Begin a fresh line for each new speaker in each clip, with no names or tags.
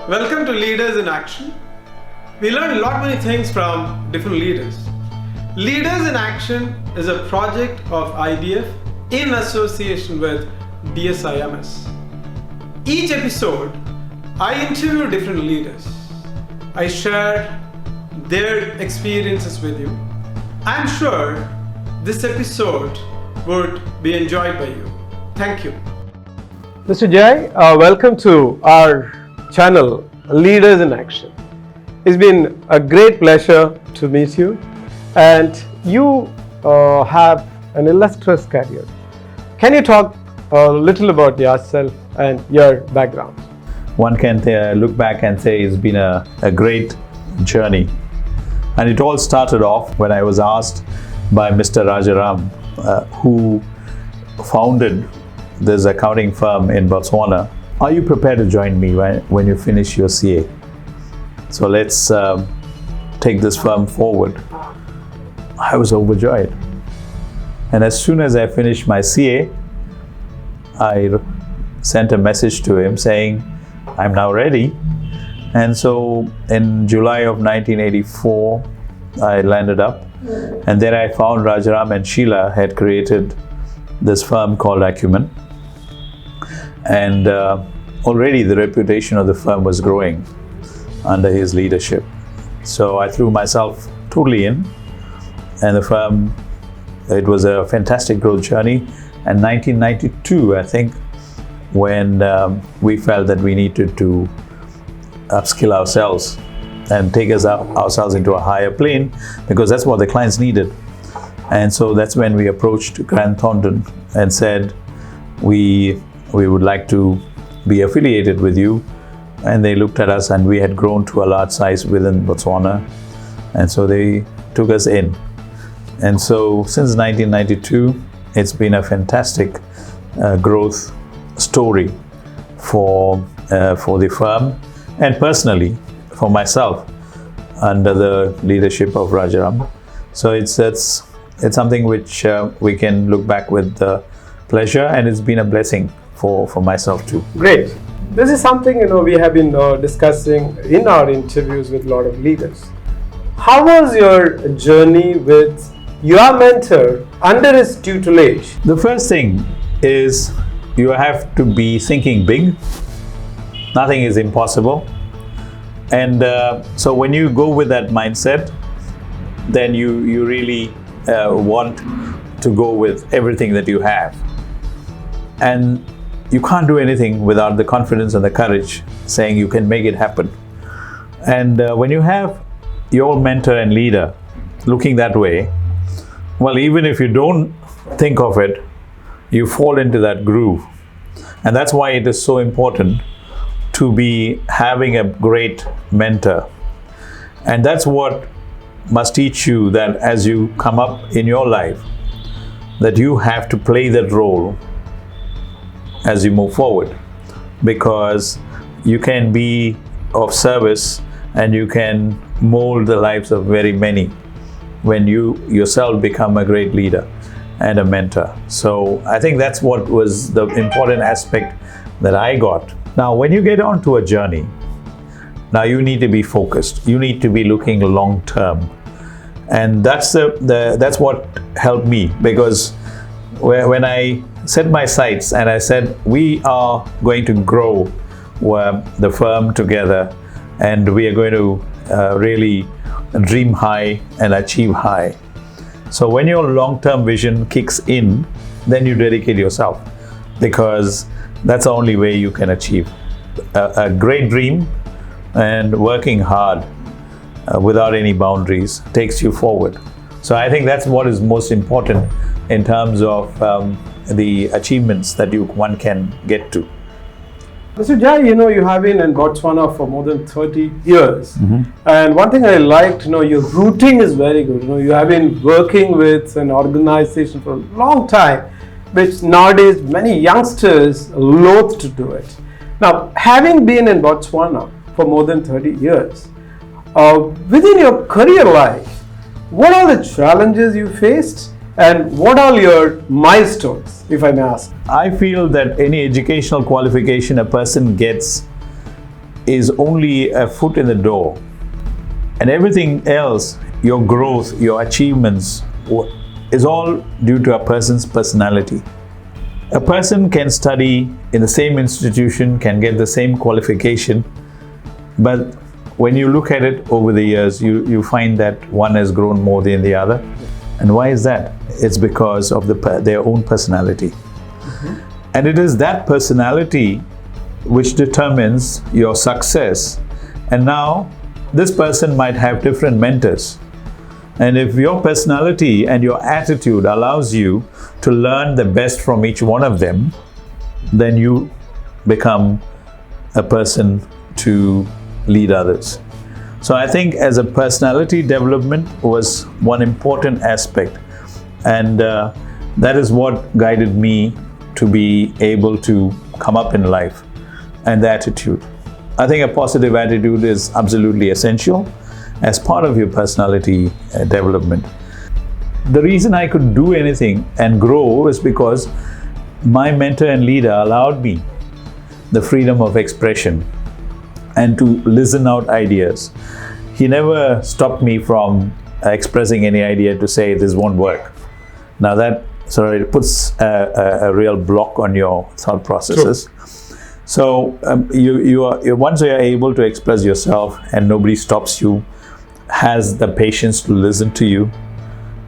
Welcome to Leaders in Action. We learn a lot many things from different leaders. Leaders in Action is a project of IDF in association with DSIMS. Each episode, I interview different leaders. I share their experiences with you. I'm sure this episode would be enjoyed by you. Thank you. Mr. Jai, welcome to our channel, Leaders in Action. It's been a great pleasure to meet you, and you have an illustrious career. Can you talk a little about yourself and your background?
One can look back and say it's been a great journey. And it all started off when I was asked by Mr. Rajaram, who founded this accounting firm in Botswana, are you prepared to join me when you finish your CA? So let's take this firm forward. I was overjoyed. And as soon as I finished my CA, I sent a message to him saying, I'm now ready. And so in July of 1984, I landed up. And then I found Rajaram and Sheila had created this firm called Acumen. And already the reputation of the firm was growing under his leadership. So I threw myself totally in, and the firm, it was a fantastic growth journey. And 1992, I think, when we felt that we needed to upskill ourselves and take ourselves into a higher plane, because that's what the clients needed. And so that's when we approached Grant Thornton and said, we would like to be affiliated with you. And they looked at us, and we had grown to a large size within Botswana. And so they took us in. And so since 1992, it's been a fantastic growth story for the firm, and personally for myself under the leadership of Rajaram. So it's something which we can look back with pleasure, and it's been a blessing for myself too.
Great. This is something we have been discussing in our interviews with a lot of leaders. How was your journey with your mentor under his tutelage?
The first thing is you have to be thinking big. Nothing is impossible. And so when you go with that mindset, then you really want to go with everything that you have. And you can't do anything without the confidence and the courage saying you can make it happen. And when you have your mentor and leader looking that way, well, even if you don't think of it, you fall into that groove. And that's why it is so important to be having a great mentor. And that's what must teach you that as you come up in your life, that you have to play that role as you move forward, because you can be of service and you can mold the lives of very many when you yourself become a great leader and a mentor. So I think that's what was the important aspect that I got. Now, when you get onto a journey, now you need to be focused. You need to be looking long term. And that's what helped me, because when I set my sights and I said, we are going to grow the firm together, and we are going to really dream high and achieve high. So when your long-term vision kicks in, then you dedicate yourself, because that's the only way you can achieve a great dream. And working hard without any boundaries takes you forward. So I think that's what is most important in terms of the achievements that one can get to.
Mr. Jai, you have been in Botswana for more than 30 years.
Mm-hmm.
And one thing I liked, your routing is very good. You have been working with an organization for a long time, which nowadays many youngsters loathe to do it. Now, having been in Botswana for more than 30 years, within your career life, what are the challenges you faced, and what are your milestones, if I may ask?
I feel that any educational qualification a person gets is only a foot in the door, and everything else, your growth, your achievements, is all due to a person's personality. A person can study in the same institution, can get the same qualification, but when you look at it over the years, you find that one has grown more than the other. And why is that? It's because of their own personality. And it is that personality which determines your success. And now, this person might have different mentors. And if your personality and your attitude allows you to learn the best from each one of them, then you become a person to lead others. So I think as a personality development was one important aspect, and that is what guided me to be able to come up in life, and the attitude. I think a positive attitude is absolutely essential as part of your personality development. The reason I could do anything and grow is because my mentor and leader allowed me the freedom of expression and to listen out ideas. He never stopped me from expressing any idea to say this won't work. Now that it puts a real block on your thought processes. True. So once you are able to express yourself and nobody stops you, has the patience to listen to you,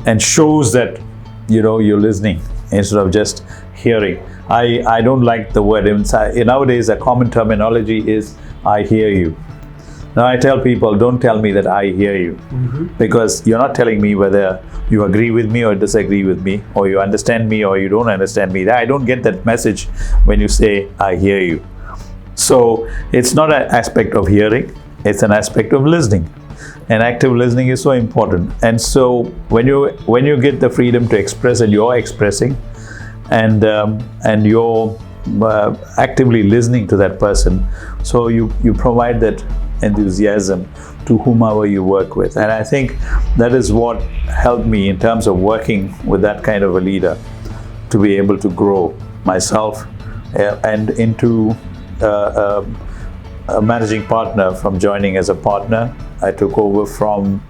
and shows that you're listening instead of just hearing. I don't like the word. Nowadays, a common terminology is I hear you. Now I tell people, don't tell me that I hear you, because you're not telling me whether you agree with me or disagree with me, or you understand me or you don't understand me. I don't get that message when you say I hear you. So it's not an aspect of hearing, it's an aspect of listening. And active listening is so important. And so when you get the freedom to express, and you're expressing, and you're actively listening to that person, so you provide that enthusiasm to whomever you work with. And I think that is what helped me in terms of working with that kind of a leader, to be able to grow myself and into a managing partner. From joining as a partner, I took over from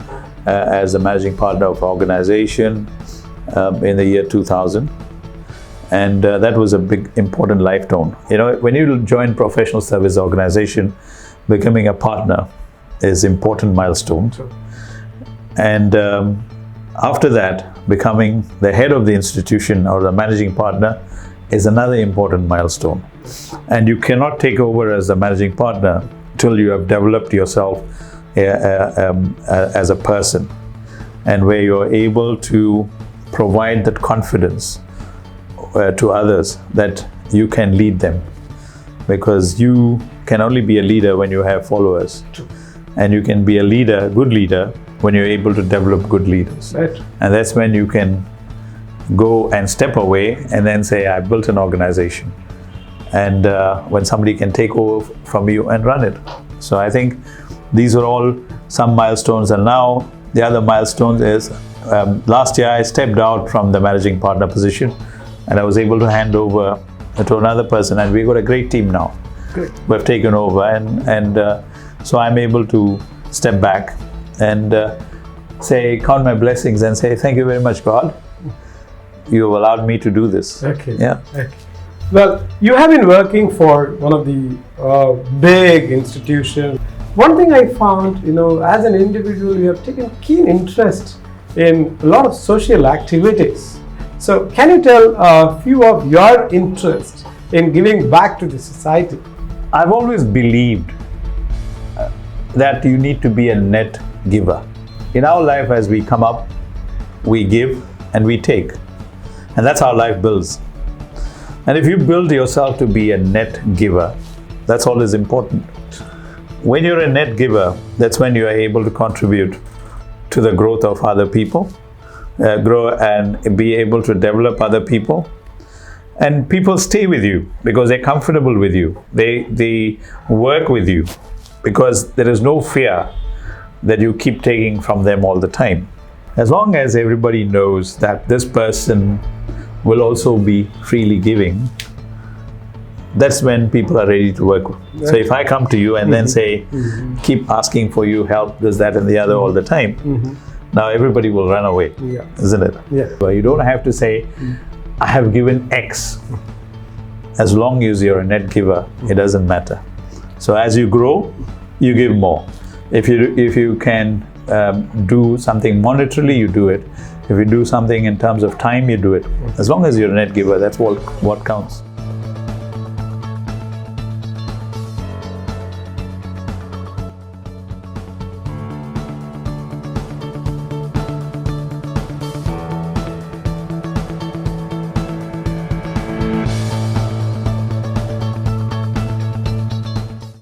as a managing partner of organization in the year 2000. And that was a big, important milestone. When you join professional service organization, becoming a partner is important milestone. Sure. And after that, becoming the head of the institution or the managing partner is another important milestone. And you cannot take over as a managing partner till you have developed yourself as a person, and where you're able to provide that confidence to others that you can lead them, because you can only be a leader when you have followers. True. And you can be a leader, good leader, when you're able to develop good leaders. Right. And that's when you can go and step away and then say, I built an organization. And when somebody can take over from you and run it. So I think these are all some milestones. And now the other milestone is last year I stepped out from the managing partner position, and I was able to hand over to another person, and we've got a great team now. Great. We've taken over, and so I'm able to step back and count my blessings and say, thank you very much, God. You have allowed me to do this.
Okay.
Yeah.
Okay. Well, you have been working for one of the big institutions. One thing I found, as an individual, you have taken keen interest in a lot of social activities. So can you tell a few of your interests in giving back to the society?
I've always believed that you need to be a net giver. In our life, as we come up, we give and we take. And that's how life builds. And if you build yourself to be a net giver, that's always important. When you're a net giver, that's when you are able to contribute to the growth of other people, grow and be able to develop other people. And people stay with you because they're comfortable with you. They work with you because there is no fear that you keep taking from them all the time. As long as everybody knows that this person will also be freely giving, that's when people are ready to work. So if I come to you and then say, keep asking for you help, this, that, and the other all the time, now everybody will run away, isn't it? But you don't have to say, I have given X. As long as you're a net giver, it doesn't matter. So as you grow, you give more. If you can do something monetarily, you do it. If you do something in terms of time, you do it. As long as you're a net giver, that's what counts.